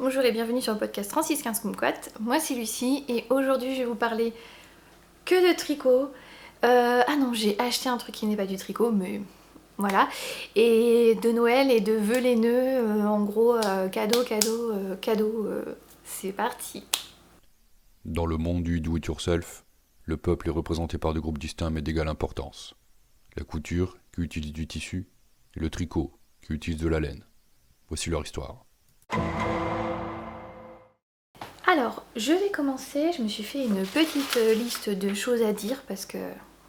Bonjour et bienvenue sur le podcast 3615 Kumquat. Moi c'est Lucie et aujourd'hui je vais vous parler que de tricot. Ah non, j'ai acheté un truc qui n'est pas du tricot, mais voilà. Et de Noël et de vœux laineux, en gros cadeau. C'est parti. Dans le monde du do-it-yourself, le peuple est représenté par deux groupes distincts mais d'égale importance. La couture, qui utilise du tissu, et le tricot, qui utilise de la laine. Voici leur histoire. Alors, je vais commencer. Je me suis fait une petite liste de choses à dire parce que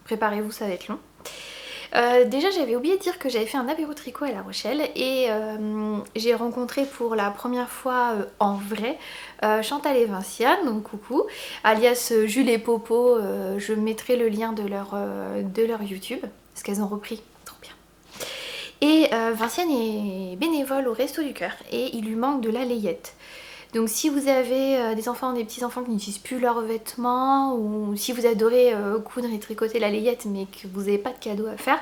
préparez-vous, ça va être long. Déjà j'avais oublié de dire que j'avais fait un apéro tricot à La Rochelle et j'ai rencontré pour la première fois en vrai Chantal et Vinciane, donc coucou, alias Jules et Popo. Je mettrai le lien de leur YouTube parce qu'elles ont repris, trop bien. Et Vinciane est bénévole au Resto du Cœur et il lui manque de la layette. Donc si vous avez des enfants, des petits-enfants qui n'utilisent plus leurs vêtements, ou si vous adorez coudre et tricoter la layette mais que vous n'avez pas de cadeau à faire,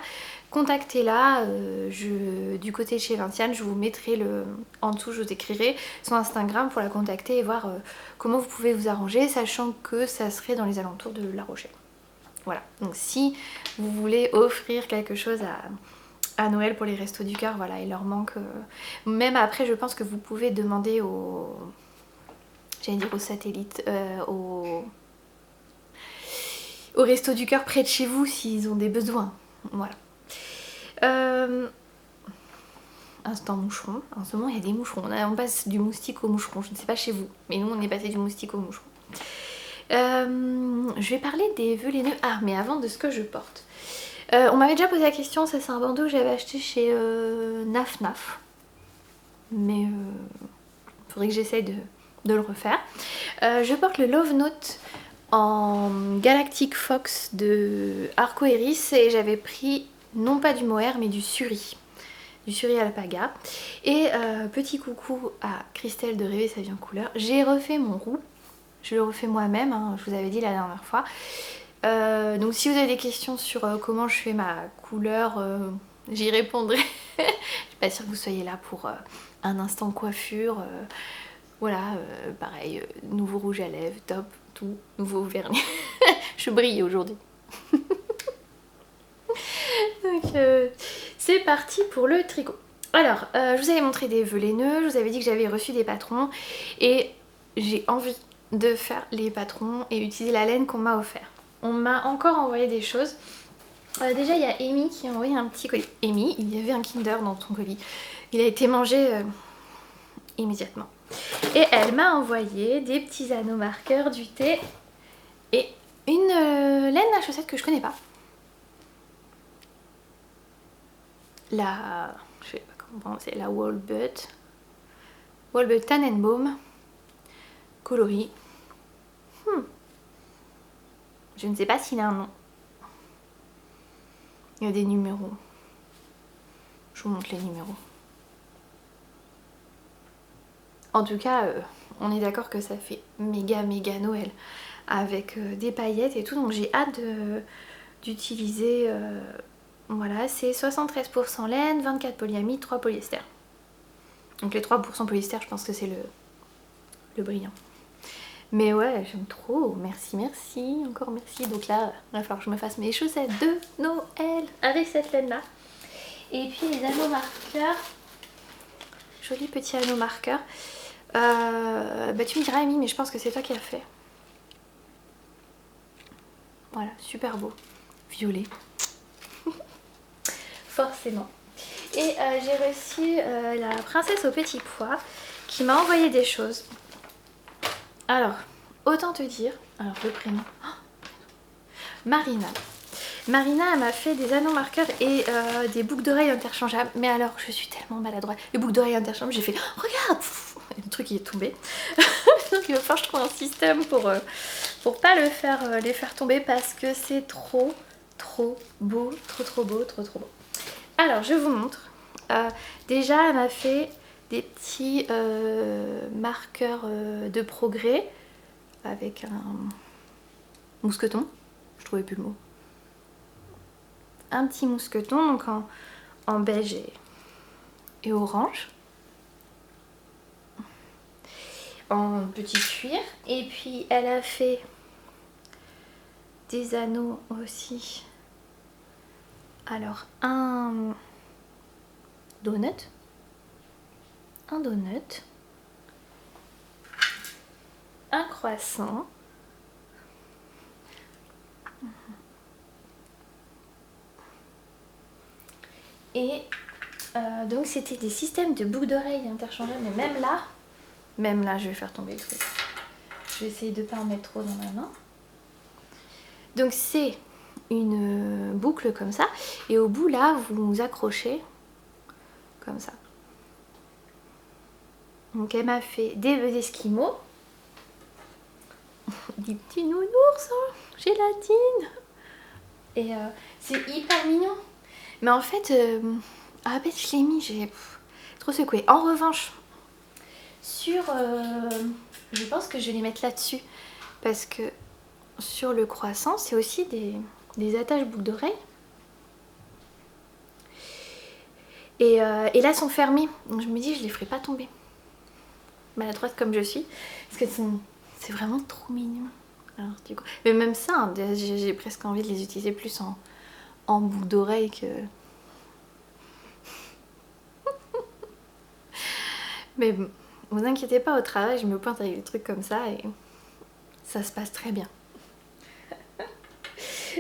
contactez-la. Du côté de chez Vinciane, je vous mettrai en dessous, je vous écrirai son Instagram pour la contacter et voir comment vous pouvez vous arranger, sachant que ça serait dans les alentours de La Rochelle. Voilà, donc si vous voulez offrir quelque chose à Noël pour les Restos du Cœur, voilà, il leur manque... Même après, je pense que vous pouvez demander au satellite, au Resto du Cœur près de chez vous s'ils ont des besoins. Voilà. Instant moucheron. En ce moment, il y a des moucherons. On passe du moustique au moucheron. Je ne sais pas chez vous, mais nous, on est passé du moustique au moucheron. Je vais parler des vœux laineux. Ah, mais avant de ce que je porte. On m'avait déjà posé la question, ça c'est un bandeau que j'avais acheté chez Naf Naf. Mais faudrait que j'essaye de le refaire. Je porte le Love Note en Galactic Fox de Arco Iris et j'avais pris non pas du mohair mais du suri alpaga. Et petit coucou à Christelle de Rêver sa vie en couleur. J'ai refait mon roux, je le refais moi-même, hein, je vous avais dit la dernière fois. Donc si vous avez des questions sur comment je fais ma couleur, j'y répondrai. Je suis pas sûre que vous soyez là pour un instant coiffure. Voilà, pareil, nouveau rouge à lèvres, top, tout, nouveau vernis. Je brille aujourd'hui. Donc c'est parti pour le tricot. Alors, je vous avais montré des vœux laineux, je vous avais dit que j'avais reçu des patrons et j'ai envie de faire les patrons et utiliser la laine qu'on m'a offert. On m'a encore envoyé des choses. Déjà, il y a Amy qui a envoyé un petit colis. Amy, il y avait un Kinder dans ton colis. Il a été mangé immédiatement. Et elle m'a envoyé des petits anneaux marqueurs, du thé et une laine à chaussettes que je connais pas. Je sais pas comment c'est, la Walbut Tannenbaum coloris. Je ne sais pas s'il a un nom. Il y a des numéros. Je vous montre les numéros. En tout cas, on est d'accord que ça fait méga Noël avec des paillettes et tout, donc j'ai hâte d'utiliser. Voilà, c'est 73% laine, 24 polyamide, 3 polyester. Donc les 3% polyester, je pense que c'est le brillant. Mais ouais, j'aime trop. Merci, encore merci. Donc là, il va falloir que je me fasse mes chaussettes de Noël avec cette laine-là. Et puis les anneaux marqueurs. Joli petit anneau marqueur. Bah tu me diras Amy, mais je pense que c'est toi qui as fait. Voilà, super beau. Violet. Forcément. Et j'ai reçu la princesse au petit pois qui m'a envoyé des choses. Alors, autant te dire, alors le prénom, Marina. Marina, elle m'a fait des anneaux marqueurs et des boucles d'oreilles interchangeables. Mais alors, je suis tellement maladroite. Les boucles d'oreilles interchangeables, j'ai fait, regarde, le truc il est tombé. Donc il va falloir que je trouve un système pour pas les faire tomber parce que c'est trop beau, trop beau. Alors, je vous montre. Déjà, elle m'a fait des petits marqueurs de progrès avec un mousqueton. Je trouvais plus le mot. Un petit mousqueton, donc en beige et orange. en petit cuir. Et puis elle a fait des anneaux aussi. Alors un donut. Un donut. Un croissant. Et donc c'était des systèmes de boucles d'oreilles interchangeables, mais même là je vais faire tomber le truc. Je vais essayer de ne pas en mettre trop dans ma main. Donc c'est une boucle comme ça, et au bout là vous accrochez comme ça. Donc elle m'a fait des œufs d'esquimaux, des petits nounours en gélatine, et c'est hyper mignon. Mais en fait, à peine je l'ai mis, j'ai trop secoué. En revanche, sur, je pense que je vais les mettre là-dessus, parce que sur le croissant, c'est aussi des attaches boucles d'oreilles. Et là, elles sont fermées. Donc je me dis, je les ferai pas tomber. Maladroite comme je suis, parce que c'est vraiment trop mignon. Alors, du coup, mais même ça, hein, j'ai presque envie de les utiliser plus en boucle d'oreille que... Mais bon, vous inquiétez pas, au travail, je me pointe avec des trucs comme ça et ça se passe très bien.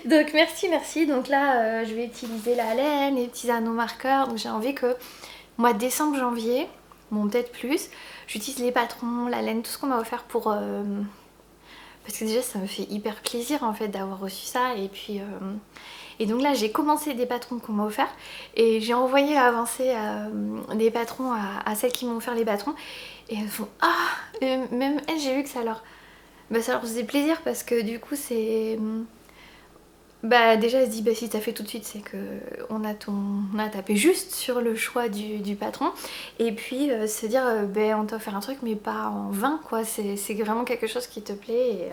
Donc merci. Donc là, je vais utiliser la laine, les petits anneaux marqueurs. Donc j'ai envie que mois de décembre, janvier, bon peut-être plus, j'utilise les patrons, la laine, tout ce qu'on m'a offert pour... parce que déjà ça me fait hyper plaisir en fait d'avoir reçu ça. Et puis et donc là j'ai commencé des patrons qu'on m'a offert et j'ai envoyé avancer des patrons à celles qui m'ont offert les patrons, et elles font ah, et même elles, j'ai vu que ça leur faisait plaisir, parce que du coup c'est... Bah déjà elle se dit, bah si t'as fait tout de suite, c'est que on a tapé juste sur le choix du patron. Et puis se dire, bah on t'a offert un truc mais pas en vain quoi, c'est vraiment quelque chose qui te plaît.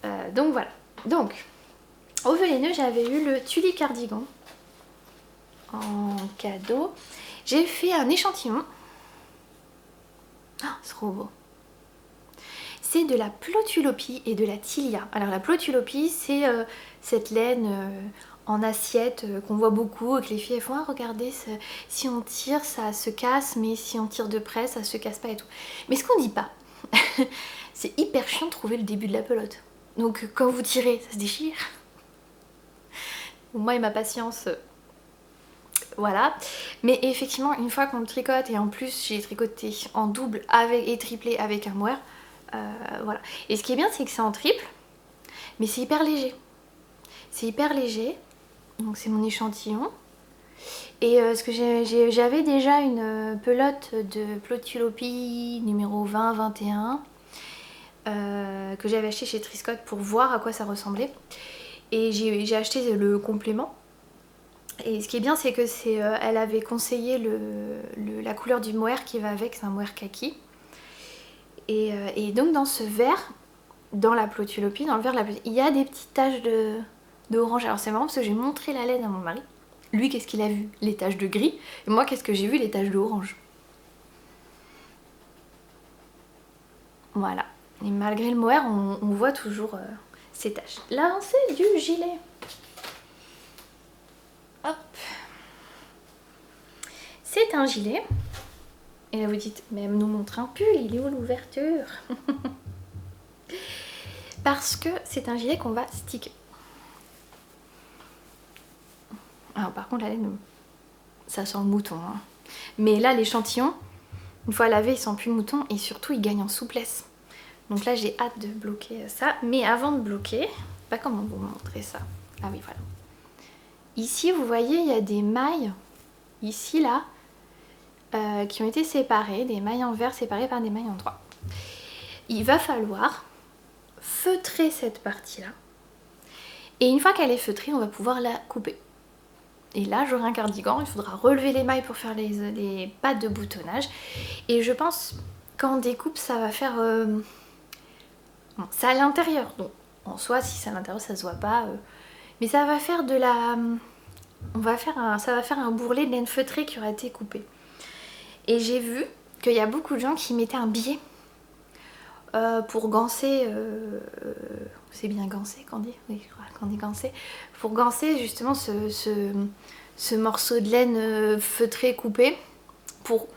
Et, donc voilà. Donc au vœu les nœuds, j'avais eu le Tully Cardigan en cadeau. J'ai fait un échantillon. Oh, c'est trop beau. C'est de la Plotulopie et de la Tilia. Alors la Plotulopie, c'est cette laine en assiette qu'on voit beaucoup et que les filles elles font, ah, regardez, si on tire ça se casse, mais si on tire de près ça se casse pas et tout. Mais ce qu'on dit pas, c'est hyper chiant de trouver le début de la pelote. Donc quand vous tirez, ça se déchire. Moi et ma patience, voilà. Mais effectivement, une fois qu'on le tricote, et en plus j'ai tricoté en double et triplé avec un mohair, voilà. Et ce qui est bien, c'est que c'est en triple, mais c'est hyper léger. C'est hyper léger, donc c'est mon échantillon. Et ce que j'avais déjà une pelote de Plotulopie numéro 20-21 que j'avais acheté chez Triscott pour voir à quoi ça ressemblait. Et j'ai acheté le complément. Et ce qui est bien, c'est que elle avait conseillé la couleur du mohair qui va avec, c'est un mohair kaki. Et donc dans ce vert, dans la Plotulopie, dans le vert de la Plotulopie, il y a des petites taches d'orange. Alors c'est marrant parce que j'ai montré la laine à mon mari. Lui, qu'est-ce qu'il a vu? Les taches de gris. Et moi, qu'est-ce que j'ai vu? Les taches d'orange. Voilà. Et malgré le mohair, on voit toujours ces taches. L'avancée du gilet. Hop. C'est un gilet. Et là vous dites, mais elle nous montre un pull, il est où l'ouverture? Parce que c'est un gilet qu'on va sticker. Alors par contre la laine, ça sent le mouton. Hein. Mais là l'échantillon, une fois lavé, il sent plus le mouton et surtout il gagne en souplesse. Donc là j'ai hâte de bloquer ça. Mais avant de bloquer, pas comment vous montrer ça. Ah oui voilà. Ici vous voyez il y a des mailles, ici là, qui ont été séparées, des mailles en vert séparées par des mailles en droit. Il va falloir feutrer cette partie là. Et une fois qu'elle est feutrée, on va pouvoir la couper. Et là j'aurai un cardigan, il faudra relever les mailles pour faire les pattes de boutonnage. Et je pense qu'en découpe ça va faire... Bon, c'est à l'intérieur, donc en soi si c'est à l'intérieur ça se voit pas. Mais ça va faire de la... ça va faire un bourrelet de laine feutrée qui aura été coupé. Et j'ai vu qu'il y a beaucoup de gens qui mettaient un biais pour ganser, c'est bien ganser qu'on dit, oui, je crois qu'on dit ganser, pour ganser justement ce morceau de laine feutré coupé pour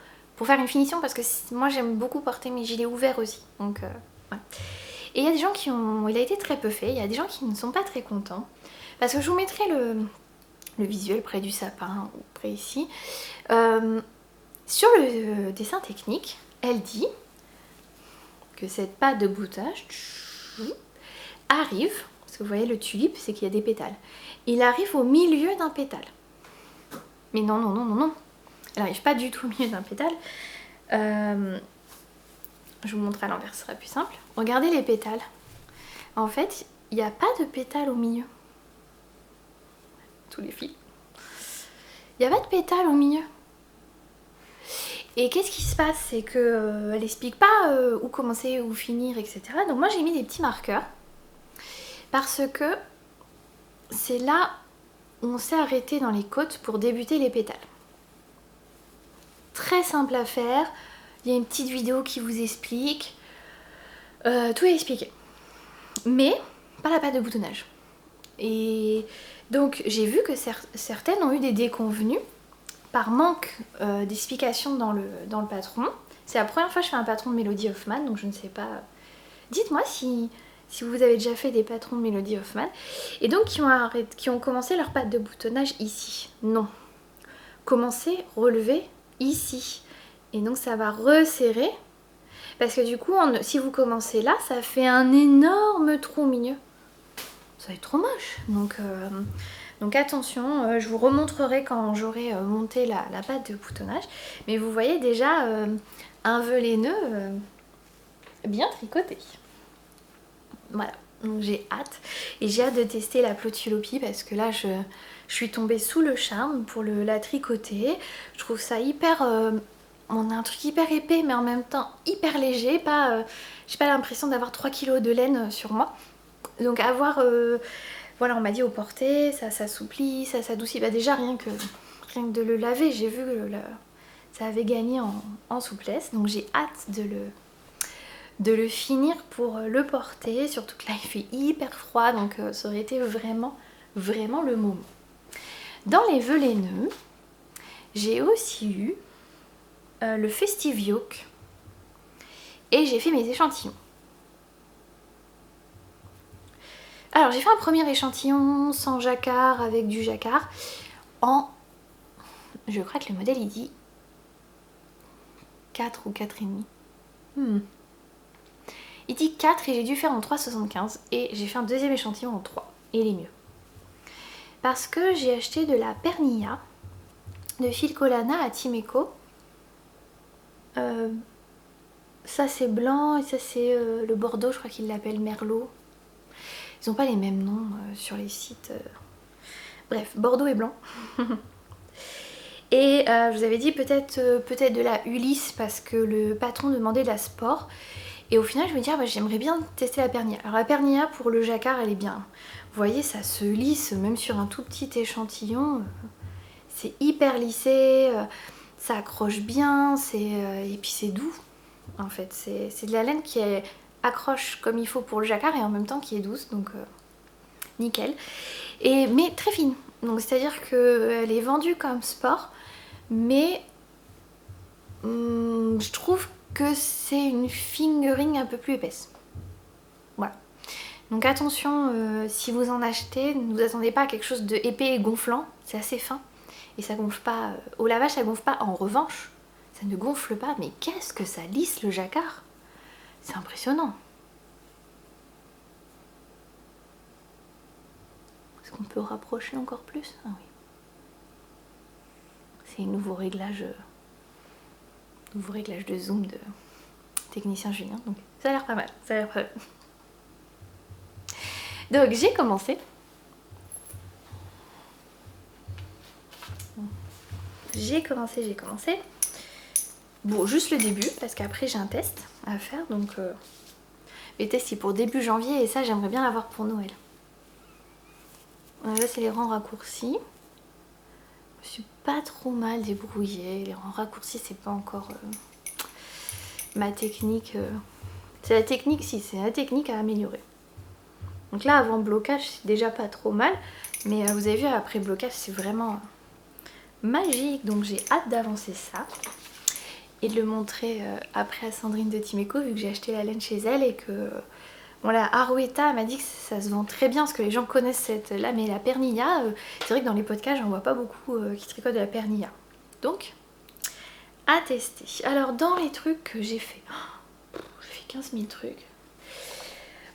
faire une finition, parce que moi j'aime beaucoup porter mes gilets ouverts aussi, donc ouais. Et il y a des gens il a été très peu fait, il y a des gens qui ne sont pas très contents, parce que je vous mettrai le visuel près du sapin, ou près ici. Sur le dessin technique, elle dit que cette pâte de boutage arrive, parce que vous voyez le tulipe, c'est qu'il y a des pétales, il arrive au milieu d'un pétale. Mais non, non, non, non, non, elle n'arrive pas du tout au milieu d'un pétale. Je vous montre à l'envers, ce sera plus simple. Regardez les pétales. En fait, il n'y a pas de pétales au milieu. Tous les fils. Il n'y a pas de pétales au milieu. Et qu'est-ce qui se passe? C'est que elle explique pas où commencer, où finir, etc. Donc moi j'ai mis des petits marqueurs. Parce que c'est là où on s'est arrêté dans les côtes pour débuter les pétales. Très simple à faire. Il y a une petite vidéo qui vous explique. Tout est expliqué. Mais pas la pâte de boutonnage. Et donc j'ai vu que certaines ont eu des déconvenues par manque d'explication dans le patron. C'est la première fois que je fais un patron de Melody Hoffman, donc je ne sais pas. Dites-moi si vous avez déjà fait des patrons de Melody Hoffman. Et donc qui ont commencé leur pâte de boutonnage ici. Non. Commencer, relever ici. Et donc ça va resserrer. Parce que du coup, si vous commencez là, ça fait un énorme trou au milieu. Ça va être trop moche. Donc attention, je vous remontrerai quand j'aurai monté la pâte de boutonnage. Mais vous voyez déjà un velaineux bien tricoté. Voilà, donc j'ai hâte. Et j'ai hâte de tester la Plotulopie parce que là je suis tombée sous le charme pour la tricoter. Je trouve ça hyper... on a un truc hyper épais mais en même temps hyper léger. J'ai pas l'impression d'avoir 3 kilos de laine sur moi. Donc avoir... voilà, on m'a dit au porté, ça s'assouplit, ça s'adoucit. Bah déjà rien que de le laver, j'ai vu que ça avait gagné en souplesse. Donc j'ai hâte de le finir pour le porter. Surtout que là il fait hyper froid, donc ça aurait été vraiment, vraiment le moment. Dans les velaineux, j'ai aussi eu le Festive Yoke. Et j'ai fait mes échantillons. Alors j'ai fait un premier échantillon sans jacquard, avec du jacquard, je crois que le modèle il dit 4 ou 4,5. Il dit 4 et j'ai dû faire en 3,75 et j'ai fait un deuxième échantillon en 3, et il est mieux. Parce que j'ai acheté de la Pernilla de Filcolana à Timeco. Ça c'est blanc et ça c'est le Bordeaux, je crois qu'ils l'appellent Merlot. Ils n'ont pas les mêmes noms sur les sites. Bref, Bordeaux et blanc. Et je vous avais dit peut-être de la Ulysse parce que le patron demandait de la Sport. Et au final, je me dis, j'aimerais bien tester la Pernilla. Alors la Pernilla, pour le jacquard, elle est bien. Vous voyez, ça se lisse, même sur un tout petit échantillon. C'est hyper lissé, ça accroche bien, et puis c'est doux. En fait, c'est de la laine qui accroche comme il faut pour le jacquard et en même temps qui est douce, donc nickel. Mais très fine, donc c'est-à-dire qu'elle est vendue comme sport, mais je trouve que c'est une fingering un peu plus épaisse. Voilà. Donc attention, si vous en achetez, ne vous attendez pas à quelque chose de épais et gonflant, c'est assez fin. Et ça gonfle pas, au lavage ça gonfle pas. En revanche, ça ne gonfle pas, mais qu'est-ce que ça lisse le jacquard! C'est impressionnant. Est-ce qu'on peut rapprocher encore plus? Ah oui. C'est un nouveau réglage de zoom de technicien Julien. Donc ça a l'air pas mal. Ça a l'air pas mal. Donc j'ai commencé. J'ai commencé. Bon, juste le début, parce qu'après j'ai un test à faire. Donc le test c'est pour début janvier et ça j'aimerais bien l'avoir pour Noël. Là c'est les rangs raccourcis. Je suis pas trop mal débrouillée. Les rangs raccourcis c'est pas encore ma technique C'est la technique, si, c'est la technique à améliorer. Donc là, avant blocage, c'est déjà pas trop mal. Mais vous avez vu, après blocage, c'est vraiment magique. Donc j'ai hâte d'avancer ça. Et de le montrer après à Sandrine de Timeco, vu que j'ai acheté la laine chez elle et que... Bon, la Arouetta m'a dit que ça se vend très bien parce que les gens connaissent cette lame. Mais la Pernilla, c'est vrai que dans les podcasts, j'en vois pas beaucoup qui tricotent de la Pernilla. Donc, à tester. Alors, dans les trucs que j'ai fait... Oh, j'ai fait 15 000 trucs.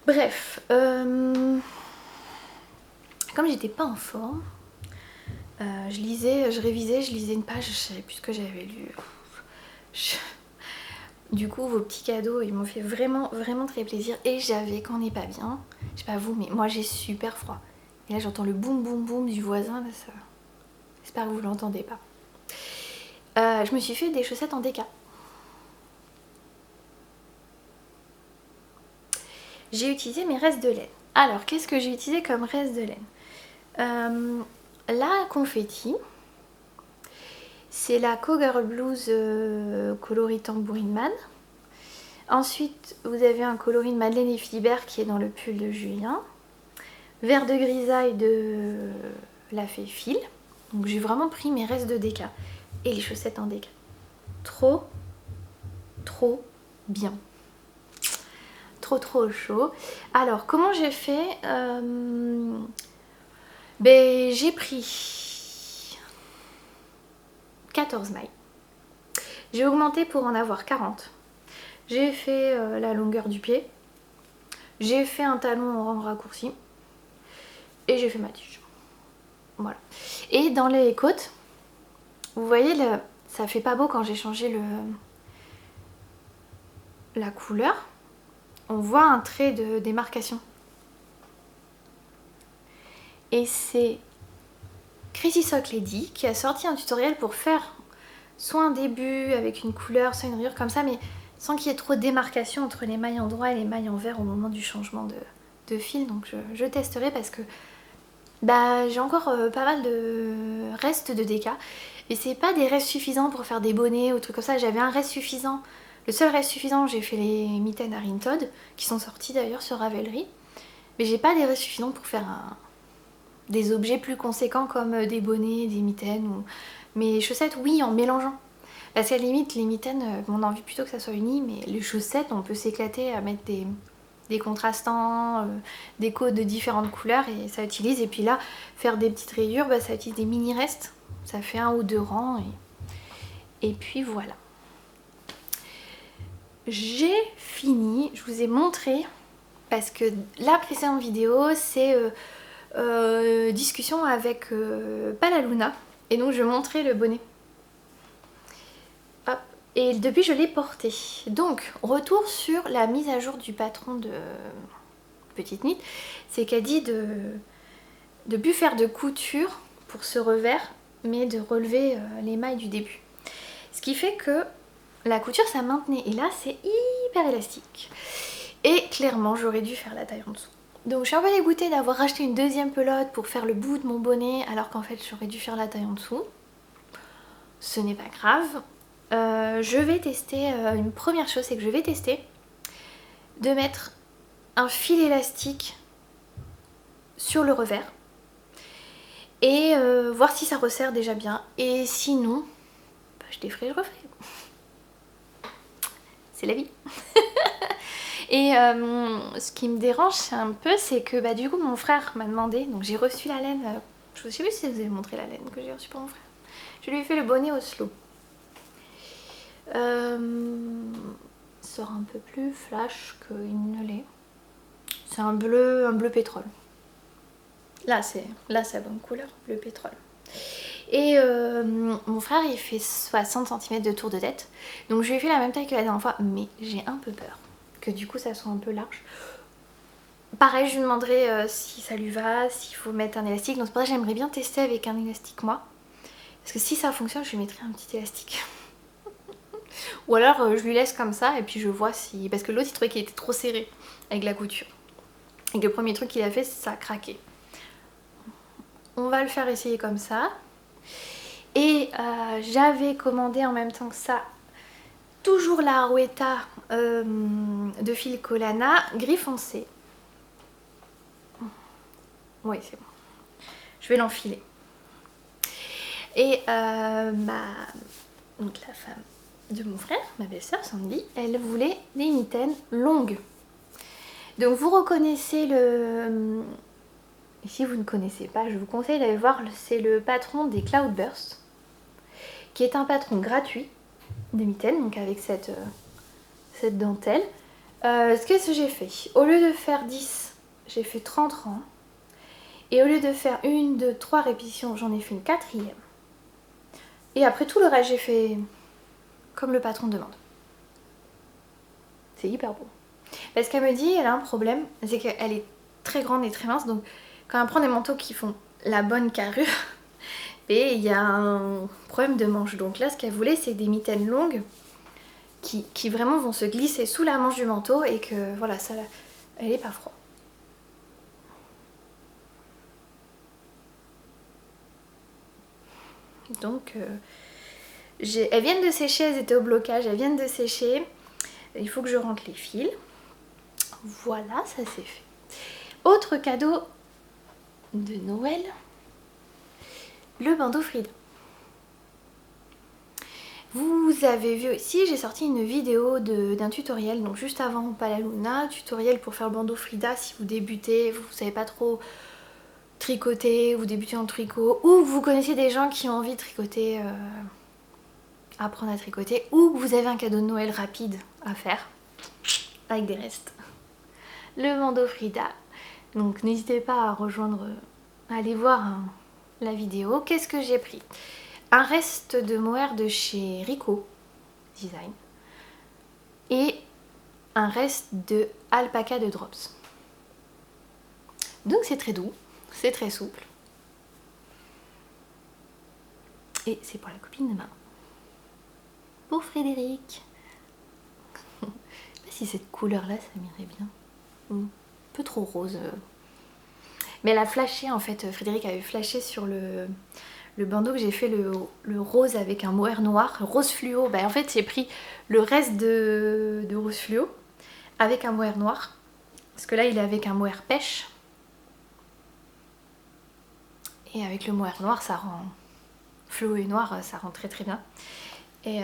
Bref. Comme j'étais pas en forme, je lisais, je révisais, je lisais une page, je savais plus ce que j'avais lu. Du coup, vos petits cadeaux, ils m'ont fait vraiment, vraiment très plaisir. Et j'avais, quand on n'est pas bien, je sais pas vous, mais moi j'ai super froid. Et là, j'entends le boum, boum, boum du voisin. Là, ça... J'espère que vous l'entendez pas. Je me suis fait des chaussettes en déca. J'ai utilisé mes restes de laine. Alors, qu'est-ce que j'ai utilisé comme reste de laine? La confetti. C'est la Cowgirl Blues coloris Tambourine Man. Ensuite, vous avez un coloris de Madeleine et Philibert qui est dans le pull de Julien. Vert de grisaille de la fée Phil. Donc j'ai vraiment pris mes restes de déca. Et les chaussettes en déca. Trop, trop bien. Trop, trop chaud. Alors, comment j'ai fait? Ben, j'ai pris 14 mailles. J'ai augmenté pour en avoir 40. J'ai fait la longueur du pied. J'ai fait un talon en raccourci. Et j'ai fait ma tige. Voilà. Et dans les côtes, vous voyez, ça fait pas beau quand j'ai changé la couleur. On voit un trait de démarcation. Et c'est Crazy Sock Lady qui a sorti un tutoriel pour faire soit un début avec une couleur, soit une rayure comme ça, mais sans qu'il y ait trop de démarcation entre les mailles en droit et les mailles en vert au moment du changement de fil. Donc je testerai parce que bah, j'ai encore pas mal de restes de déca. Et c'est pas des restes suffisants pour faire des bonnets ou trucs comme ça. J'avais un reste suffisant. Le seul reste suffisant, j'ai fait les mitaines à Todd, qui sont sortis d'ailleurs sur Ravelry. Mais j'ai pas des restes suffisants pour faire des objets plus conséquents comme des bonnets, des mitaines ou... Mes chaussettes, oui, en mélangeant. Parce qu'à la limite, les mitaines, on a envie plutôt que ça soit uni, mais les chaussettes, on peut s'éclater à mettre des contrastants, des codes de différentes couleurs et ça utilise. Et puis là, faire des petites rayures, bah, ça utilise des mini restes. Ça fait 1 ou 2 rangs. Et puis voilà. J'ai fini, je vous ai montré, parce que la précédente vidéo, c'est discussion avec Palaluna. Et donc je montrais le bonnet. Hop. Et depuis je l'ai porté. Donc retour sur la mise à jour du patron de Petite Knit. C'est qu'elle dit de plus faire de couture pour ce revers, mais de relever les mailles du début. Ce qui fait que la couture ça maintenait. Et là c'est hyper élastique. Et clairement j'aurais dû faire la taille en dessous. Donc je suis un peu dégoûtée d'avoir racheté une deuxième pelote pour faire le bout de mon bonnet alors qu'en fait j'aurais dû faire la taille en dessous. Ce n'est pas grave. Je vais tester, une première chose c'est que je vais tester de mettre un fil élastique sur le revers et voir si ça resserre déjà bien. Et sinon, bah, je défrais, je referai. C'est la vie. Et ce qui me dérange un peu, c'est que bah, du coup mon frère m'a demandé, donc j'ai reçu la laine, je sais plus si vous avez montré la laine que j'ai reçue pour mon frère. Je lui ai fait le bonnet Oslo. Sort un peu plus flash qu'il ne l'est. C'est un bleu pétrole. Là c'est la bonne couleur, bleu pétrole. Et mon frère il fait 60 cm de tour de tête, donc je lui ai fait la même taille que la dernière fois, mais j'ai un peu peur que du coup ça soit un peu large. Pareil, je lui demanderai si ça lui va, s'il faut mettre un élastique. Donc c'est pour ça que j'aimerais bien tester avec un élastique moi. Parce que si ça fonctionne, je lui mettrai un petit élastique. Ou alors je lui laisse comme ça et puis je vois si... Parce que l'autre il trouvait qu'il était trop serré avec la couture. Et que le premier truc qu'il a fait, ça a craqué. On va le faire essayer comme ça. Et j'avais commandé en même temps que ça toujours la Arouetta de fil Colana, gris foncé. Oui, c'est bon. Je vais l'enfiler. Et donc la femme de mon frère, ma belle-sœur Sandy, elle voulait des mitaines longues. Donc vous reconnaissez le... Si vous ne connaissez pas, je vous conseille d'aller voir, c'est le patron des Cloudburst, qui est un patron gratuit de mitaines, donc avec cette dentelle. Qu'est-ce que j'ai fait? Au lieu de faire 10, j'ai fait 30 rangs. Et au lieu de faire 1, 2, 3 répétitions, j'en ai fait une 4e. Et après tout le reste, j'ai fait comme le patron demande. C'est hyper beau. Parce qu'elle me dit, elle a un problème, c'est qu'elle est très grande et très mince, donc quand elle prend des manteaux qui font la bonne carrure, et il y a un problème de manche. Donc là, ce qu'elle voulait, c'est des mitaines longues qui vraiment vont se glisser sous la manche du manteau et que voilà, ça, elle est pas froide. Donc elles viennent de sécher, elles étaient au blocage, elles viennent de sécher. Il faut que je rentre les fils. Voilà, ça c'est fait. Autre cadeau de Noël, le bandeau Frida. Vous avez vu aussi, j'ai sorti une vidéo d'un tutoriel, donc juste avant Palaluna, tutoriel pour faire le bandeau Frida si vous débutez, vous savez pas trop tricoter, vous débutez en tricot, ou vous connaissez des gens qui ont envie de tricoter, apprendre à tricoter, ou vous avez un cadeau de Noël rapide à faire, avec des restes. Le bandeau Frida. Donc n'hésitez pas à rejoindre, à aller voir la vidéo. Qu'est-ce que j'ai pris? Un reste de mohair de chez Rico Design et un reste de alpaca de Drops. Donc c'est très doux, c'est très souple. Et c'est pour la copine de maman. Pour Frédéric. Je sais pas si cette couleur là ça m'irait bien. Un peu trop rose. Mais elle a flashé en fait, Frédéric avait flashé sur le bandeau que j'ai fait, le rose avec un mohair noir, rose fluo. Bah, en fait j'ai pris le reste de rose fluo avec un mohair noir. Parce que là il est avec un mohair pêche. Et avec le mohair noir ça rend... Fluo et noir ça rend très très bien. Et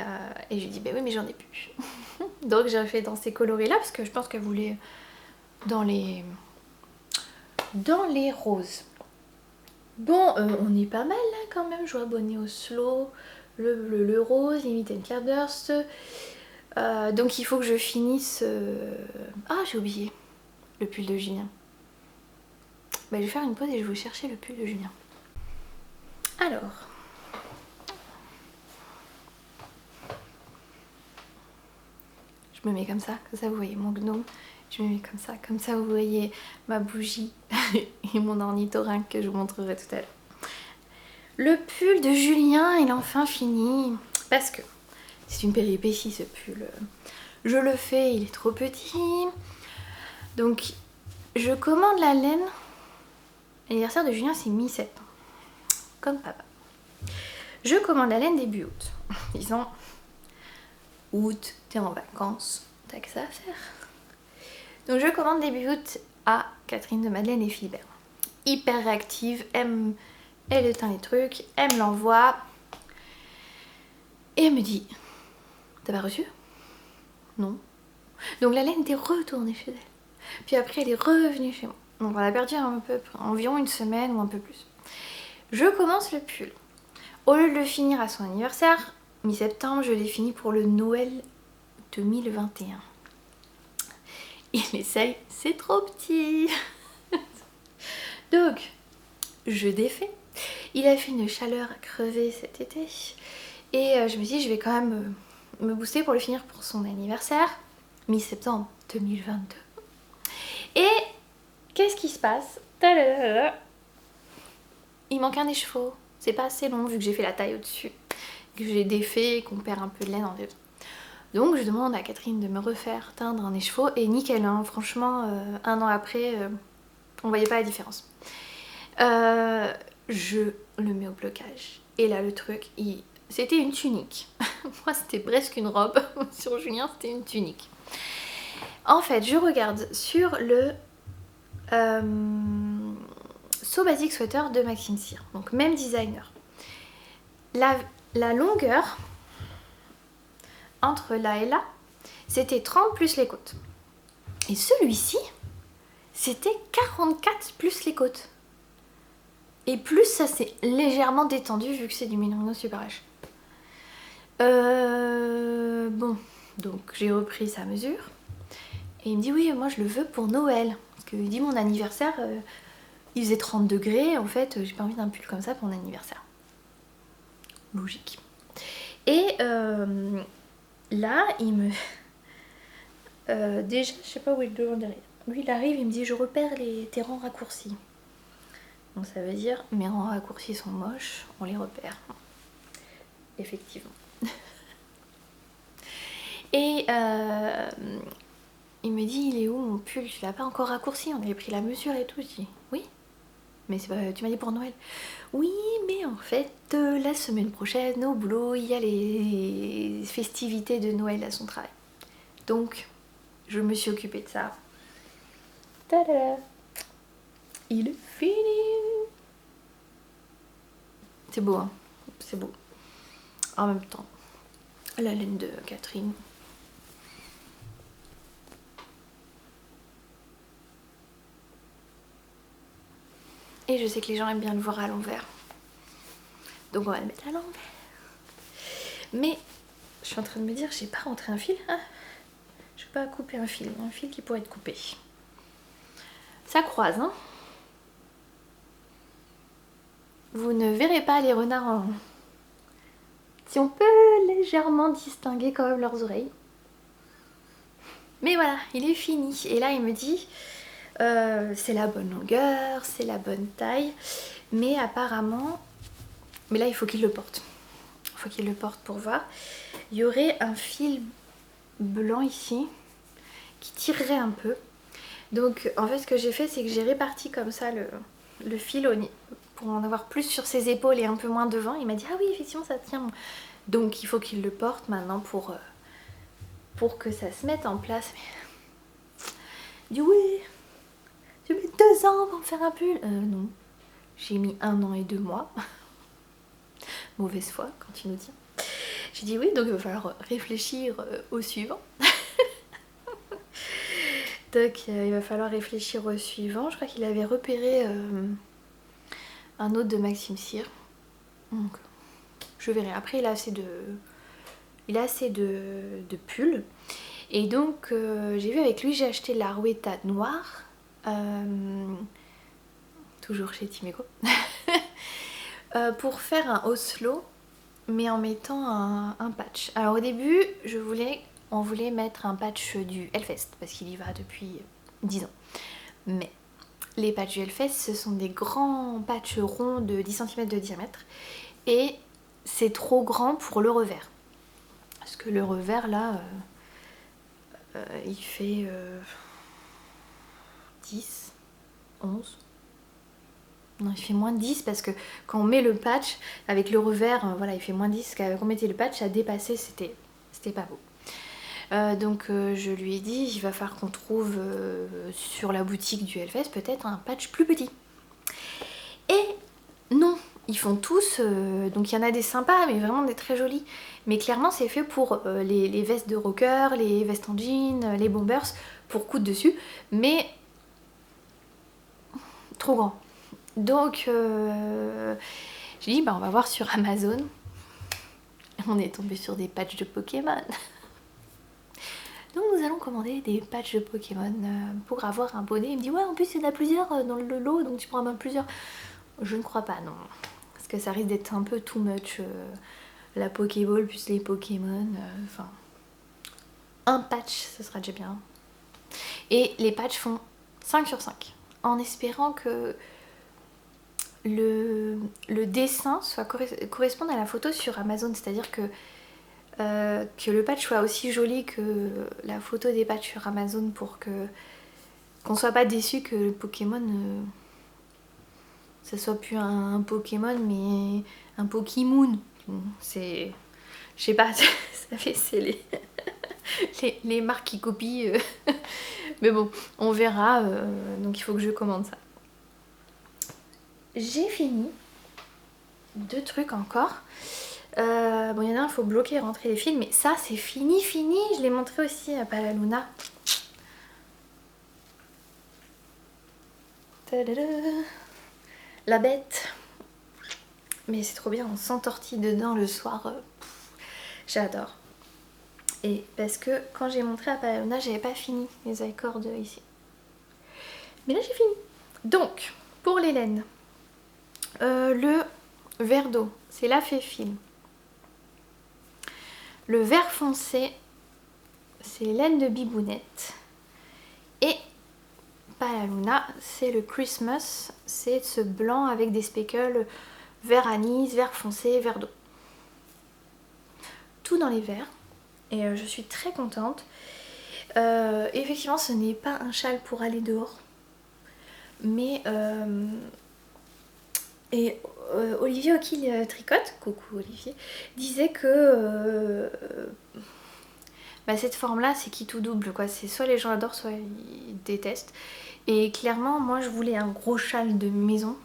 je lui ai dit bah oui mais j'en ai plus. Donc j'ai fait dans ces coloris là parce que je pense qu'elle voulait dans les roses. Bon, on est pas mal là quand même. Je vois Bonnet au slow, le rose, Limited Cloudburst. Donc il faut que je finisse... Ah, j'ai oublié le pull de Julien. Bah, je vais faire une pause et je vais vous chercher le pull de Julien. Alors... Je me mets comme ça vous voyez mon gnome. Je me mets comme ça vous voyez ma bougie et mon ornithorynque que je vous montrerai tout à l'heure. Le pull de Julien, il est enfin fini. Parce que c'est une péripétie ce pull. Je le fais, il est trop petit. Donc je commande la laine. L'anniversaire de Julien c'est mi-septembre. Comme papa. Je commande la laine début août. Disons août, t'es en vacances, t'as que ça à faire. Donc je commande début août à Catherine de Madeleine et Philibert. Hyper réactive, elle éteint les trucs, elle me l'envoie. Et elle me dit, t'as pas reçu? Non. Donc la laine était retournée chez elle. Puis après elle est revenue chez moi. Donc on a perdu environ une semaine ou un peu plus. Je commence le pull. Au lieu de le finir à son anniversaire, mi-septembre, je l'ai fini pour le Noël 2021. Il essaye, c'est trop petit. Donc, je défais. Il a fait une chaleur à crever cet été. Et je me dis, je vais quand même me booster pour le finir pour son anniversaire. Mi-septembre 2022. Et qu'est-ce qui se passe? Il manque un écheveau. C'est pas assez long vu que j'ai fait la taille au-dessus. Que j'ai défait et qu'on perd un peu de laine en deux. Donc je demande à Catherine de me refaire teindre un écheveau et nickel, hein, franchement, un an après, on voyait pas la différence. Je le mets au blocage et là le truc, c'était une tunique. Moi c'était presque une robe, sur Julien c'était une tunique. En fait je regarde sur le So Basic Sweater de Maxime Cyr, donc même designer. La longueur entre là et là, c'était 30 plus les côtes. Et celui-ci, c'était 44 plus les côtes. Et plus ça s'est légèrement détendu vu que c'est du Merino Super H. Bon, donc j'ai repris sa mesure. Et il me dit oui, moi je le veux pour Noël. Parce qu'il dit mon anniversaire, il faisait 30 degrés. En fait, j'ai pas envie d'un pull comme ça pour mon anniversaire. Logique. Et là, il me... déjà, je sais pas où il est devant derrière. Lui, il arrive, il me dit je repère tes rangs raccourcis. Donc ça veut dire mes rangs raccourcis sont moches, on les repère. Effectivement. Et il me dit il est où mon pull? Tu l'as pas encore raccourci, on avait pris la mesure et tout. Je dis oui, mais c'est pas, tu m'as dit pour Noël. Oui, mais en fait la semaine prochaine au boulot il y a les festivités de Noël à son travail. Donc je me suis occupée de ça. Tada! Il est fini. C'est beau, hein, c'est beau. En même temps, la laine de Catherine. Et je sais que les gens aiment bien le voir à l'envers. Donc on va le mettre à l'envers. Mais je suis en train de me dire, j'ai pas rentré un fil. Ah, je vais pas couper un fil qui pourrait être coupé. Ça croise, hein. Vous ne verrez pas les renards en... Si on peut légèrement distinguer quand même leurs oreilles. Mais voilà, il est fini. Et là il me dit, c'est la bonne longueur, c'est la bonne taille. Mais apparemment... Mais là il faut qu'il le porte. Il faut qu'il le porte pour voir. Il y aurait un fil blanc ici qui tirerait un peu. Donc en fait ce que j'ai fait c'est que j'ai réparti comme ça le fil pour en avoir plus sur ses épaules et un peu moins devant. Il m'a dit ah oui effectivement ça tient. Donc il faut qu'il le porte maintenant pour que ça se mette en place. Mais... Il dit oui, tu mets 2 ans pour me faire un pull. Non, j'ai mis 1 an et 2 mois. Mauvaise foi quand tu nous dis. J'ai dit oui, donc il va falloir réfléchir au suivant. Donc il va falloir réfléchir au suivant. Je crois qu'il avait repéré un autre de Maxime Cyr. Donc je verrai. Après il a assez de pulls. Et donc j'ai vu avec lui, j'ai acheté la Rouetta noire. Toujours chez Timeco. Pour faire un Oslo, mais en mettant un patch. Alors au début, on voulait mettre un patch du Hellfest, parce qu'il y va depuis 10 ans. Mais les patchs du Hellfest, ce sont des grands patchs ronds de 10 cm de diamètre. Et c'est trop grand pour le revers. Parce que le revers, là, il fait 10, 11... Non, il fait moins de 10 parce que quand on met le patch avec le revers, voilà, il fait moins 10. Quand on mettait le patch, ça dépassait, c'était pas beau. Donc je lui ai dit, il va falloir qu'on trouve sur la boutique du Hellfest peut-être un patch plus petit. Et non, ils font tous, donc il y en a des sympas, mais vraiment des très jolis. Mais clairement, c'est fait pour les vestes de rocker, les vestes en jean, les bombers, pour coudre dessus, mais trop grand. Donc j'ai dit bah on va voir sur Amazon. On est tombé sur des patchs de Pokémon. Donc nous allons commander des patchs de Pokémon pour avoir un bonnet. Il me dit ouais en plus il y en a plusieurs dans le lot donc tu pourras en avoir plusieurs. Je ne crois pas non. Parce que ça risque d'être un peu too much. La Pokéball plus les Pokémon. Enfin un patch ce sera déjà bien. Et les patchs font 5 sur 5. En espérant que le dessin corresponde à la photo sur Amazon, c'est-à-dire que le patch soit aussi joli que la photo des patchs sur Amazon pour qu'on soit pas déçu que le Pokémon ça soit plus un Pokémon mais un Pokémoon, C'est... Je sais pas, ça fait c'est les marques qui copient. Mais bon, on verra. Donc il faut que je commande ça. J'ai fini 2 trucs encore. Bon, il y en a un, il faut bloquer et rentrer les fils, mais ça c'est fini. Je l'ai montré aussi à Palaluna. Tadada. La bête. Mais c'est trop bien, on s'entortille dedans le soir. J'adore. Et parce que quand j'ai montré à Palaluna, j'avais pas fini les accords ici. Mais là j'ai fini. Donc, pour les laines, le vert d'eau, c'est la fée fine. Le vert foncé, c'est laine de bibounette. Et Palaluna, c'est le Christmas, c'est ce blanc avec des speckles vert anis, vert foncé, vert d'eau. Tout dans les verts. Et je suis très contente. Effectivement, ce n'est pas un châle pour aller dehors. Mais... Olivier O'Kill Tricote, coucou Olivier, disait que cette forme-là, c'est qui tout double, quoi. C'est soit les gens adorent, soit ils détestent. Et clairement, moi, je voulais un gros châle de maison.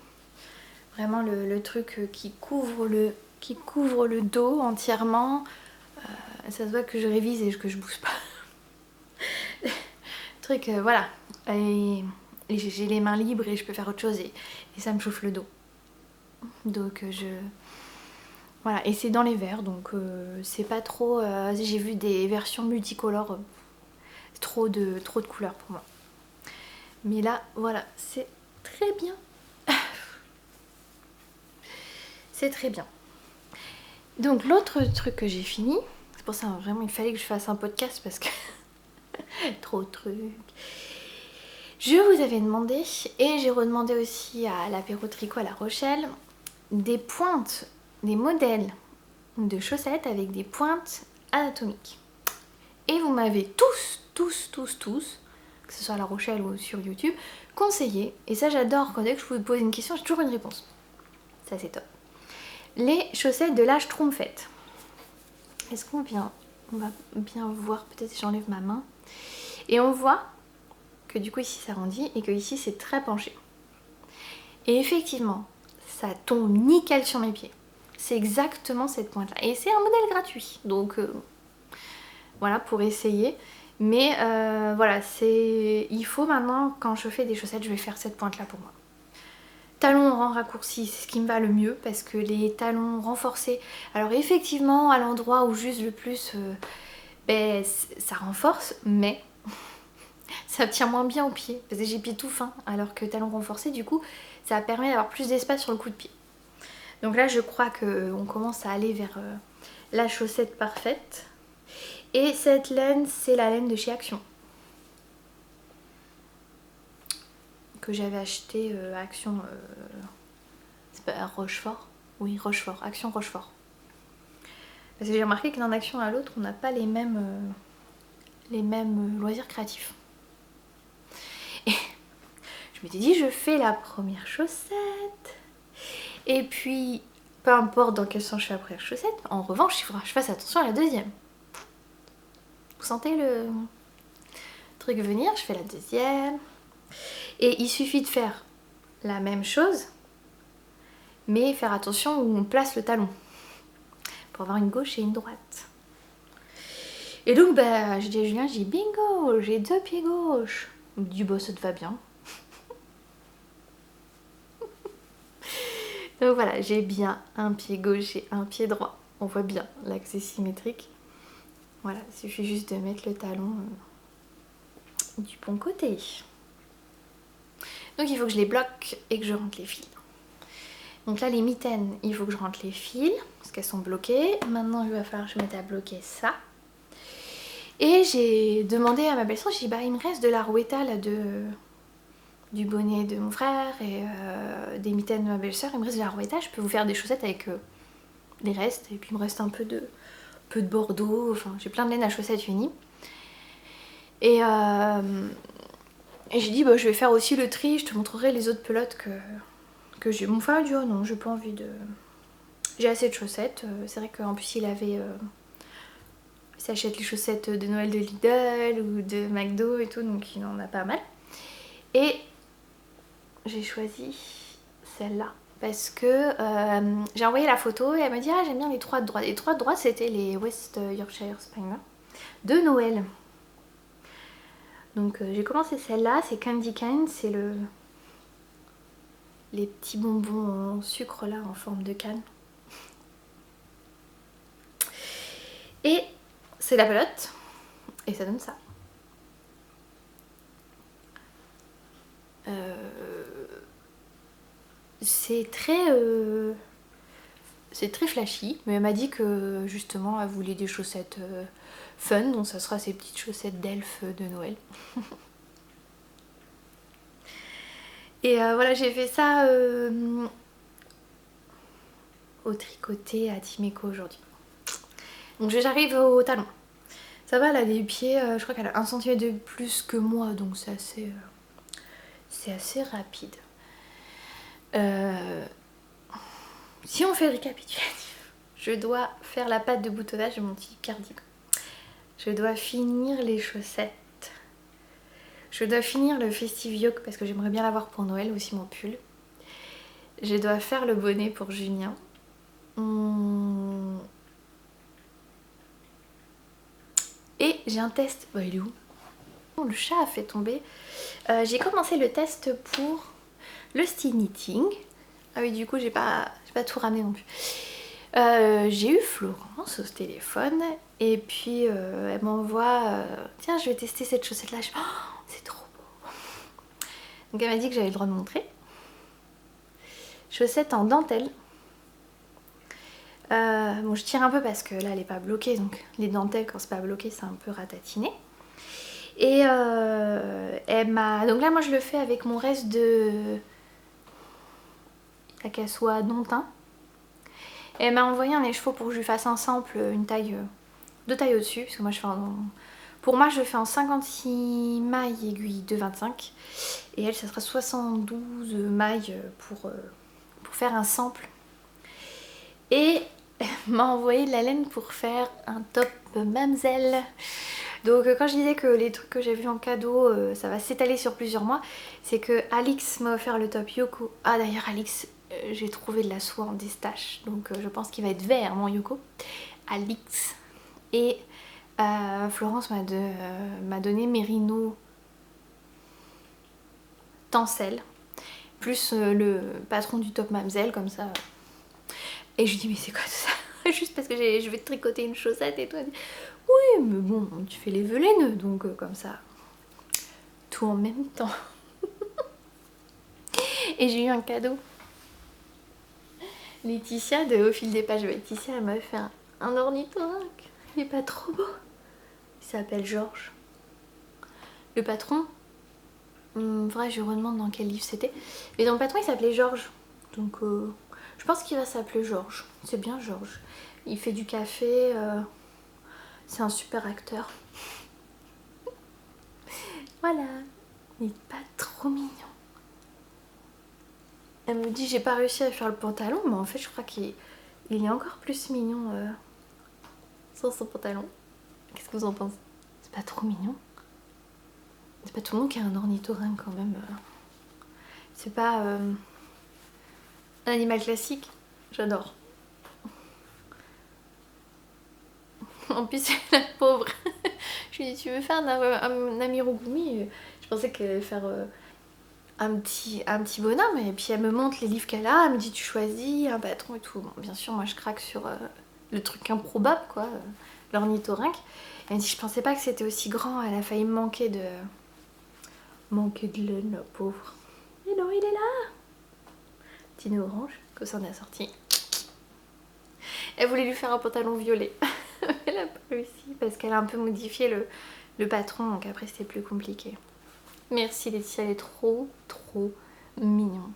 Vraiment le truc qui couvre le dos entièrement. Ça se voit que je révise et que je bouge pas. Truc, voilà. Et j'ai les mains libres et je peux faire autre chose et ça me chauffe le dos. Donc voilà, et c'est dans les verts, donc c'est pas trop... j'ai vu des versions multicolores, trop de couleurs pour moi. Mais là, voilà, c'est très bien. C'est très bien. Donc l'autre truc que j'ai fini, c'est pour ça vraiment il fallait que je fasse un podcast parce que... trop de trucs. Je vous avais demandé, et j'ai redemandé aussi à l'apéro tricot à La Rochelle, des pointes, des modèles de chaussettes avec des pointes anatomiques. Et vous m'avez tous, que ce soit à La Rochelle ou sur YouTube, conseillé, et ça j'adore, quand dès que je vous pose une question, j'ai toujours une réponse. Ça c'est top. Les chaussettes de la Schtroumpfette. Est-ce qu'on va bien voir, peut-être si j'enlève ma main. Et on voit que du coup ici ça rendit et que ici c'est très penché. Et effectivement, ça tombe nickel sur mes pieds. C'est exactement cette pointe là. Et c'est un modèle gratuit. Donc voilà, pour essayer. Mais voilà, il faut maintenant, quand je fais des chaussettes, je vais faire cette pointe là pour moi. Talons en rang raccourci, c'est ce qui me va le mieux parce que les talons renforcés, alors effectivement à l'endroit où j'use le plus, ça renforce, mais ça tient moins bien au pied parce que j'ai pied tout fin, alors que talons renforcés du coup ça permet d'avoir plus d'espace sur le coup de pied. Donc là je crois qu'on commence à aller vers la chaussette parfaite. Et cette laine, c'est la laine de chez Action. Que j'avais acheté Action... c'est pas Rochefort? Oui, Rochefort. Action Rochefort. Parce que j'ai remarqué que d'un Action à l'autre, on n'a pas les mêmes loisirs créatifs. Et je m'étais dit, je fais la première chaussette. Et puis, peu importe dans quel sens je fais la première chaussette, en revanche, il faudra que je fasse attention à la deuxième. Vous sentez le truc venir? Je fais la deuxième. Et il suffit de faire la même chose, mais faire attention où on place le talon. Pour avoir une gauche et une droite. Et donc, je dis à Julien, j'ai bingo, j'ai 2 pieds gauches. Il me dit, ça te va bien. Donc voilà, j'ai bien un pied gauche et un pied droit. On voit bien l'axe est symétrique. Voilà, il suffit juste de mettre le talon du bon côté. Donc il faut que je les bloque et que je rentre les fils. Donc là les mitaines, il faut que je rentre les fils parce qu'elles sont bloquées. Maintenant il va falloir que je mette à bloquer ça. Et j'ai demandé à ma belle-sœur, j'ai dit il me reste de la rouetta là du bonnet de mon frère et des mitaines de ma belle-sœur. Il me reste de la rouetta, je peux vous faire des chaussettes avec les restes. Et puis il me reste un peu de bordeaux, enfin j'ai plein de laine à chaussettes unies. Et j'ai dit je vais faire aussi le tri, je te montrerai les autres pelotes que j'ai. Mon frère a dit oh non, j'ai pas envie de J'ai assez de chaussettes. C'est vrai qu'en plus il avait... il s'achète les chaussettes de Noël de Lidl ou de McDo et tout, donc il en a pas mal. Et j'ai choisi celle-là parce que j'ai envoyé la photo et elle m'a dit ah j'aime bien les 3 de droite. Les 3 de droite c'était les West Yorkshire Spaniel de Noël. Donc j'ai commencé celle-là, c'est Candy Cane, c'est les petits bonbons en sucre là en forme de canne. Et c'est la pelote et ça donne ça. C'est très flashy, mais elle m'a dit que justement elle voulait des chaussettes fun, donc ça sera ces petites chaussettes d'elfe de Noël. Et voilà, j'ai fait ça au tricoté à Timeco aujourd'hui. Donc j'arrive au talon. Ça va, elle a des pieds, je crois qu'elle a 1 cm de plus que moi, donc c'est assez rapide. Si on fait le récapitulatif, je dois faire la patte de boutonnage de mon petit cardigan. Je dois finir les chaussettes. Je dois finir le festive yoke parce que j'aimerais bien l'avoir pour Noël, aussi mon pull. Je dois faire le bonnet pour Julien. Et j'ai un test. Oh, il est où? Le chat a fait tomber. J'ai commencé le test pour le style knitting. Ah oui, du coup, j'ai pas tout ramené non plus. J'ai eu Florence au téléphone et puis elle m'envoie tiens, je vais tester cette chaussette là. Oh, c'est trop beau. Donc elle m'a dit que j'avais le droit de montrer. Chaussette en dentelle. Bon, je tire un peu parce que là elle est pas bloquée, donc les dentelles quand c'est pas bloqué c'est un peu ratatiné. Et elle m'a... Donc là moi je le fais avec mon reste de la soie non teint. Et elle m'a envoyé un écheveau pour que je lui fasse un sample, une taille, 2 tailles au-dessus, parce que moi je fais en... Pour moi je le fais en 56 mailles aiguille de 25 et elle ça sera 72 mailles pour faire un sample. Et elle m'a envoyé de la laine pour faire un top Mamselle. Donc quand je disais que les trucs que j'ai vus en cadeau ça va s'étaler sur plusieurs mois, c'est que Alix m'a offert le top Yoko. Ah d'ailleurs Alix, j'ai trouvé de la soie en destache, donc je pense qu'il va être vert mon Yoko. Alix. Et Florence m'a donné Mérino Tencel, plus le patron du top Mamselle, comme ça. Et je lui dis mais c'est quoi tout ça? Juste parce que je vais te tricoter une chaussette et toi elle dit oui mais bon tu fais les vœux les nœuds donc comme ça tout en même temps. Et j'ai eu un cadeau. Laetitia de Au fil des pages. Laetitia elle m'a fait un ornithorynque. Il est pas trop beau. Il s'appelle Georges. Le patron, vrai je redemande dans quel livre c'était. Mais dans le patron il s'appelait Georges. Donc je pense qu'il va s'appeler Georges. C'est bien Georges. Il fait du café. C'est un super acteur. Voilà. Il est pas trop mignon. Elle me dit j'ai pas réussi à faire le pantalon, mais en fait je crois qu'il est encore plus mignon sans son pantalon. Qu'est-ce que vous en pensez? C'est pas trop mignon? C'est pas tout le monde qui a un ornithorynque quand même. C'est pas un animal classique. J'adore. En plus la pauvre. Je lui ai dit tu veux faire un amigurumi? Je pensais qu'elle allait faire un petit bonhomme, et puis elle me montre les livres qu'elle a, elle me dit tu choisis un patron et tout. Bon, bien sûr moi je craque sur le truc improbable quoi, l'ornithorynque. Elle me dit je pensais pas que c'était aussi grand, elle a failli me manquer de laine, la pauvre. Et non il est là. Petit nœud orange que ça en a sorti. Elle voulait lui faire un pantalon violet. Elle a pas réussi parce qu'elle a un peu modifié le patron, donc après c'était plus compliqué. Merci Laetitia, elle est trop mignon.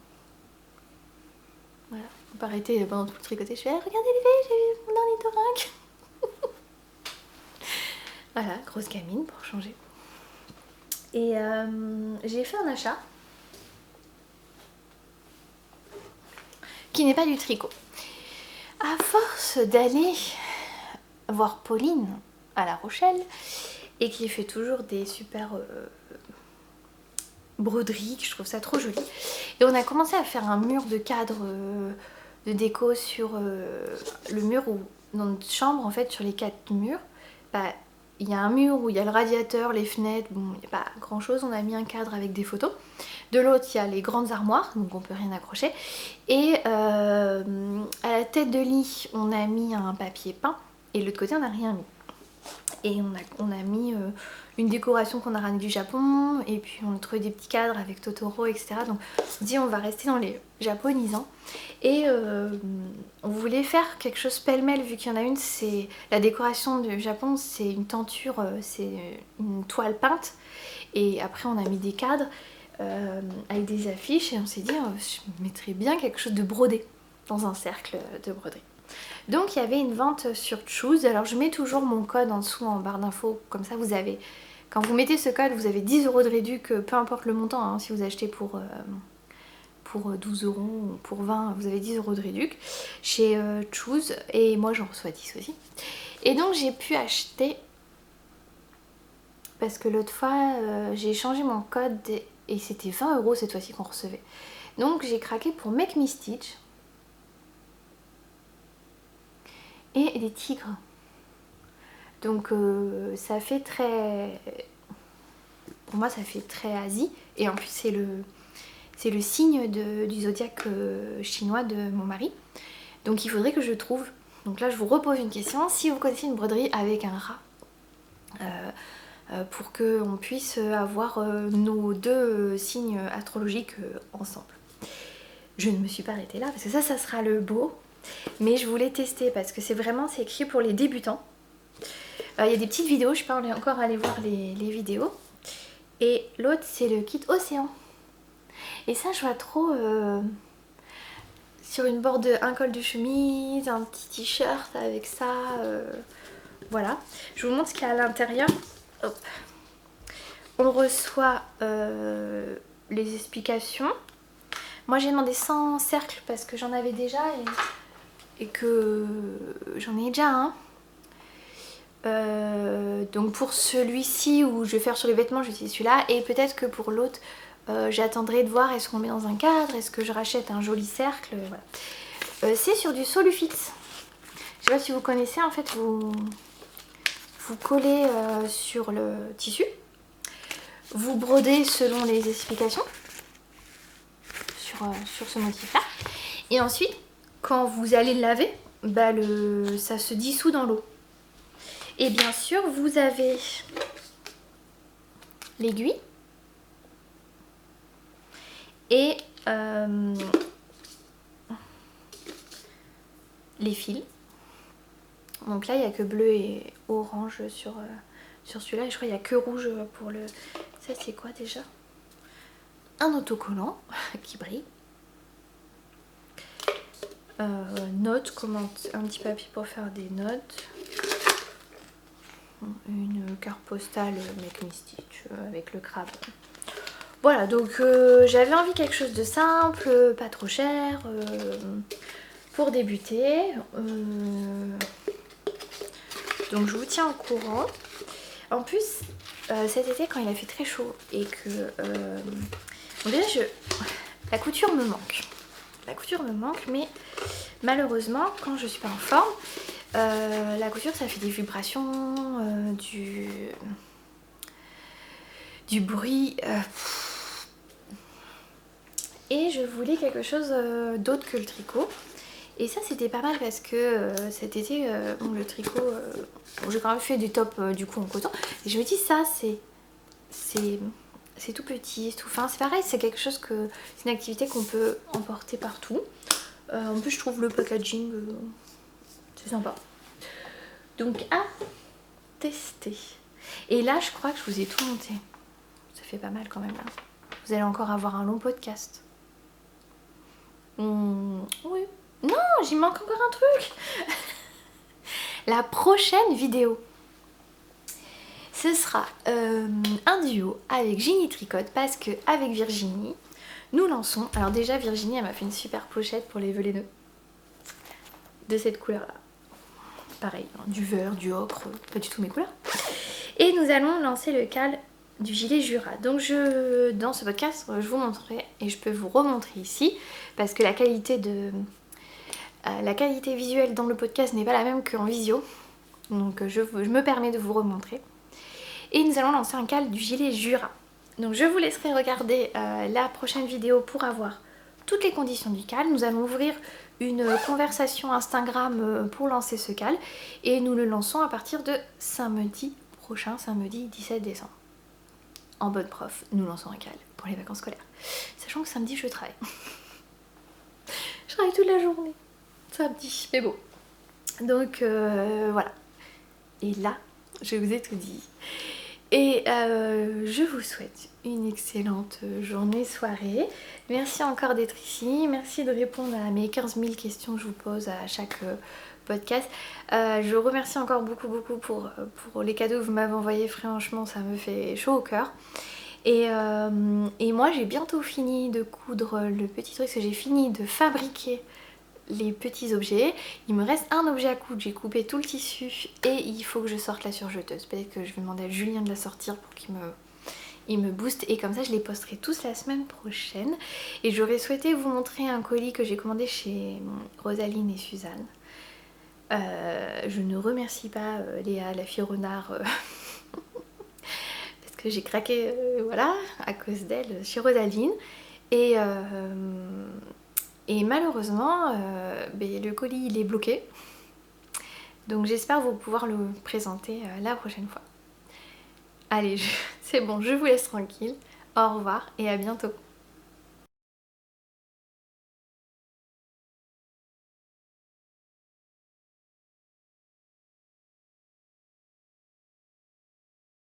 Voilà, on peut arrêter pendant tout le tricoté. Je fais regardez les filles, j'ai vu mon ornithorynque. Voilà, grosse gamine pour changer. Et j'ai fait un achat qui n'est pas du tricot. à force d'aller voir Pauline à La Rochelle et qui fait toujours des super broderies, je trouve ça trop joli. Et on a commencé à faire un mur de cadre de déco sur le mur où, dans notre chambre en fait, sur les 4 murs, bah, il y a un mur où il y a le radiateur, les fenêtres, bon il n'y a pas grand chose, on a mis un cadre avec des photos. De l'autre il y a les grandes armoires, donc on peut rien accrocher. Et à la tête de lit on a mis un papier peint et de l'autre côté on n'a rien mis. Et on a mis une décoration qu'on a ramenée du Japon, et puis on a trouvé des petits cadres avec Totoro, etc. Donc on se dit on va rester dans les japonisants. Et on voulait faire quelque chose pêle-mêle, vu qu'il y en a une, c'est la décoration du Japon, c'est une tenture, c'est une toile peinte. Et après on a mis des cadres avec des affiches, et on s'est dit je mettrais bien quelque chose de brodé dans un cercle de broderie. Donc il y avait une vente sur Choose. Alors je mets toujours mon code en dessous en barre d'infos, comme ça vous avez, quand vous mettez ce code vous avez 10 € de réduc, peu importe le montant, hein. Si vous achetez pour 12 € ou pour 20, vous avez 10 € de réduc chez Choose, et moi j'en reçois 10 aussi. Et donc j'ai pu acheter, parce que l'autre fois j'ai changé mon code et c'était 20 € cette fois-ci qu'on recevait. Donc j'ai craqué pour Make Me Stitch. Et des tigres. Donc ça fait très... Pour moi ça fait très Asie. Et en plus c'est le signe du zodiaque chinois de mon mari. Donc il faudrait que je trouve... Donc là je vous repose une question. Si vous connaissez une broderie avec un rat, pour qu'on puisse avoir nos deux signes astrologiques ensemble. Je ne me suis pas arrêtée là parce que ça sera le beau. Mais je voulais tester parce que c'est écrit pour les débutants. Il y a des petites vidéos, je ne suis pas encore allée voir les vidéos. Et l'autre c'est le kit Océan. Et ça je vois trop sur une borde, un col de chemise, un petit t-shirt avec ça. Voilà. Je vous montre ce qu'il y a à l'intérieur. Hop. On reçoit les explications. Moi j'ai demandé 100 cercles parce que j'en avais déjà et que j'en ai déjà un. Donc pour celui-ci où je vais faire sur les vêtements, j'utilise celui-là. Et peut-être que pour l'autre, j'attendrai de voir est-ce qu'on met dans un cadre, est-ce que je rachète un joli cercle. Voilà. C'est sur du Solufix. Je sais pas si vous connaissez, en fait vous collez sur le tissu. Vous brodez selon les explications sur ce motif-là. Et ensuite, quand vous allez le laver, bah ça se dissout dans l'eau. Et bien sûr, vous avez l'aiguille et les fils. Donc là, il n'y a que bleu et orange sur celui-là. Et je crois qu'il n'y a que rouge pour le... Ça, c'est quoi déjà? Un autocollant qui brille. Notes, un petit papier pour faire des notes. Une carte postale Make Me Stitch avec le crabe. Voilà, donc j'avais envie de quelque chose de simple, pas trop cher, pour débuter. Donc je vous tiens au courant. En plus, cet été quand il a fait très chaud et que... bon, déjà la couture me manque. La couture me manque, mais malheureusement, quand je suis pas en forme, la couture ça fait des vibrations, du bruit. Et je voulais quelque chose d'autre que le tricot. Et ça c'était pas mal parce que cet été, bon, le tricot, bon, j'ai quand même fait des tops du coup en coton. Et je me dis ça c'est tout petit, c'est tout fin. C'est pareil, c'est quelque chose que... C'est une activité qu'on peut emporter partout. En plus je trouve le packaging c'est sympa. Donc à tester. Et là je crois que je vous ai tout monté. Ça fait pas mal quand même là. Vous allez encore avoir un long podcast. Oui. Non, j'y manque encore un truc. La prochaine vidéo, ce sera un duo avec Ginny Tricote, parce que avec Virginie, nous lançons... Alors déjà Virginie elle m'a fait une super pochette pour les vœux les nœuds. de cette couleur là. Pareil, hein, du vert, du ocre, pas du tout mes couleurs. Et nous allons lancer le cal du gilet Jura. Donc dans ce podcast, je vous montrerai et je peux vous remontrer ici parce que la qualité visuelle dans le podcast n'est pas la même qu'en visio. Donc je me permets de vous remontrer. Et nous allons lancer un cal du gilet Jura. Donc je vous laisserai regarder la prochaine vidéo pour avoir toutes les conditions du cal. Nous allons ouvrir une conversation Instagram pour lancer ce cal et nous le lançons à partir de samedi prochain, samedi 17 décembre. En bonne prof, nous lançons un cal pour les vacances scolaires. Sachant que samedi je travaille. Je travaille toute la journée. Samedi, mais bon. Donc voilà. Et là, je vous ai tout dit. Et je vous souhaite une excellente journée, soirée. Merci encore d'être ici. Merci de répondre à mes 15 000 questions que je vous pose à chaque podcast. Je remercie encore beaucoup pour les cadeaux que vous m'avez envoyés. Franchement, ça me fait chaud au cœur. Et moi, j'ai bientôt fini de coudre le petit truc, parce que j'ai fini de fabriquer les petits objets. Il me reste un objet à coudre, j'ai coupé tout le tissu et il faut que je sorte la surjeteuse. Peut-être que je vais demander à Julien de la sortir pour qu'il me booste et comme ça je les posterai tous la semaine prochaine. Et j'aurais souhaité vous montrer un colis que j'ai commandé chez Rosaline et Suzanne. Je ne remercie pas Léa, la fille renard, parce que j'ai craqué voilà, à cause d'elle chez Rosaline. Et malheureusement, le colis il est bloqué. Donc j'espère vous pouvoir le présenter la prochaine fois. Allez, c'est bon, je vous laisse tranquille. Au revoir et à bientôt.